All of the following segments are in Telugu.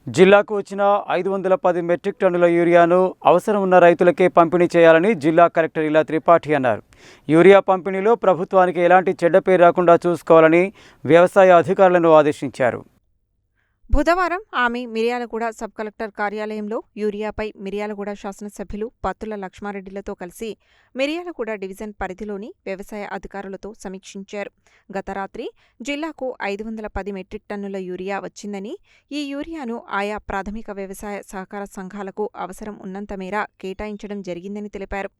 జిల్లాకు వచ్చిన 510 మెట్రిక్ టన్నుల యూరియాను అవసరం ఉన్న రైతులకే పంపిణీ చేయాలని జిల్లా కలెక్టర్ ఇలా త్రిపాఠి అన్నారు. యూరియా పంపిణీలో ప్రభుత్వానికి ఎలాంటి చెడ్డ పేరు రాకుండా చూసుకోవాలని వ్యవసాయ అధికారులను ఆదేశించారు. బుధవారం ఆమె మిర్యాలగూడ సబ్ కలెక్టర్ కార్యాలయంలో యూరియాపై మిర్యాలగూడ శాసనసభ్యులు పత్తుల లక్ష్మారెడ్డిలతో కలిసి మిర్యాలగూడ డివిజన్ పరిధిలోని వ్యవసాయ అధికారులతో సమీక్షించారు. గత రాత్రి జిల్లాకు 510 మెట్రిక్ టన్నుల యూరియా వచ్చిందని, ఈ యూరియాను ఆయా ప్రాథమిక వ్యవసాయ సహకార సంఘాలకు అవసరం ఉన్నంత మేర కేటాయించడం జరిగిందని తెలిపారు.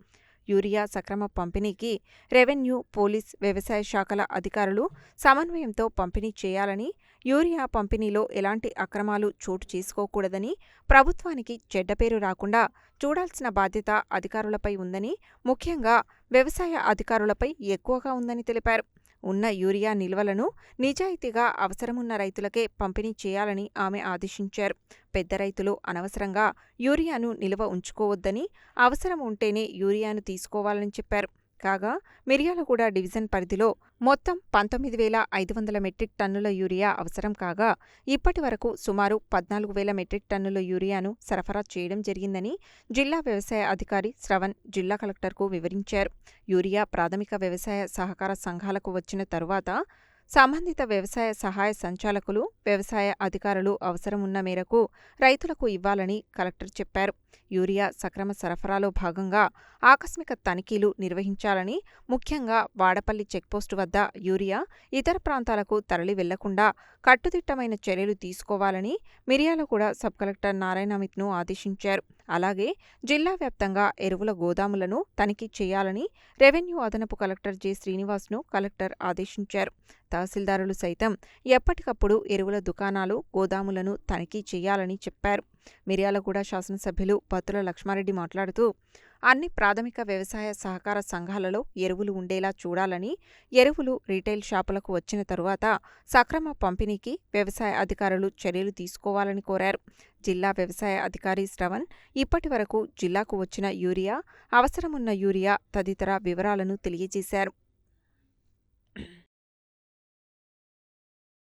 యూరియా సక్రమ పంపిణీకి రెవెన్యూ, పోలీస్, వ్యవసాయ శాఖల అధికారులు సమన్వయంతో పంపిణీ చేయాలని, యూరియా పంపిణీలో ఎలాంటి అక్రమాలు చోటు చేసుకోకూడదని, ప్రభుత్వానికి చెడ్డ పేరు రాకుండా చూడాల్సిన బాధ్యత అధికారులపై ఉందని, ముఖ్యంగా వ్యవసాయ అధికారులపై ఎక్కువగా ఉందని తెలిపారు. ఉన్న యూరియా నిల్వలను నిజాయితీగా అవసరమున్న రైతులకే పంపిణీ చేయాలని ఆమె ఆదేశించారు. పెద్ద రైతులు అనవసరంగా యూరియాను నిల్వ ఉంచుకోవద్దని, అవసరం ఉంటేనే యూరియాను తీసుకోవాలని చెప్పారు. కాగా మిర్యాలగూడ డివిజన్ పరిధిలో మొత్తం 19,500 మెట్రిక్ టన్నుల యూరియా అవసరం కాగా, ఇప్పటి వరకు సుమారు 14,000 మెట్రిక్ టన్నుల యూరియాను సరఫరా చేయడం జరిగిందని జిల్లా వ్యవసాయ అధికారి శ్రవణ్ జిల్లా కలెక్టర్కు వివరించారు. యూరియా ప్రాథమిక వ్యవసాయ సహకార సంఘాలకు వచ్చిన తరువాత సంబంధిత వ్యవసాయ సహాయ సంచాలకులు, వ్యవసాయ అధికారులు అవసరం ఉన్న మేరకు రైతులకు ఇవ్వాలని కలెక్టర్ చెప్పారు. యూరియా సక్రమ సరఫరాలో భాగంగా ఆకస్మిక తనిఖీలు నిర్వహించాలని, ముఖ్యంగా వాడపల్లి చెక్పోస్టు వద్ద యూరియా ఇతర ప్రాంతాలకు తరలి వెళ్లకుండా కట్టుదిట్టమైన చర్యలు తీసుకోవాలని మిర్యాలగూడ సబ్ కలెక్టర్ నారాయణమిత్ను ఆదేశించారు. అలాగే జిల్లా వ్యాప్తంగా ఎరువుల గోదాములను తనిఖీ చేయాలని రెవెన్యూ అదనపు కలెక్టర్ జె శ్రీనివాస్ను కలెక్టర్ ఆదేశించారు. తహసీల్దారులు సైతం ఎప్పటికప్పుడు ఎరువుల దుకాణాలు, గోదాములను తనిఖీ చేయాలని చెప్పారు. మిర్యాలగూడ శాసనసభ్యులు పత్తుల లక్ష్మారెడ్డి మాట్లాడుతూ, అన్ని ప్రాథమిక వ్యవసాయ సహకార సంఘాలలో ఎరువులు ఉండేలా చూడాలని, ఎరువులు రీటైల్ షాపులకు వచ్చిన తరువాత సక్రమ పంపిణీకి వ్యవసాయ అధికారులు చర్యలు తీసుకోవాలని కోరారు. జిల్లా వ్యవసాయ అధికారి శ్రవణ్ ఇప్పటి వరకు జిల్లాకు వచ్చిన యూరియా, అవసరమున్న యూరియా తదితర వివరాలను తెలియజేశారు.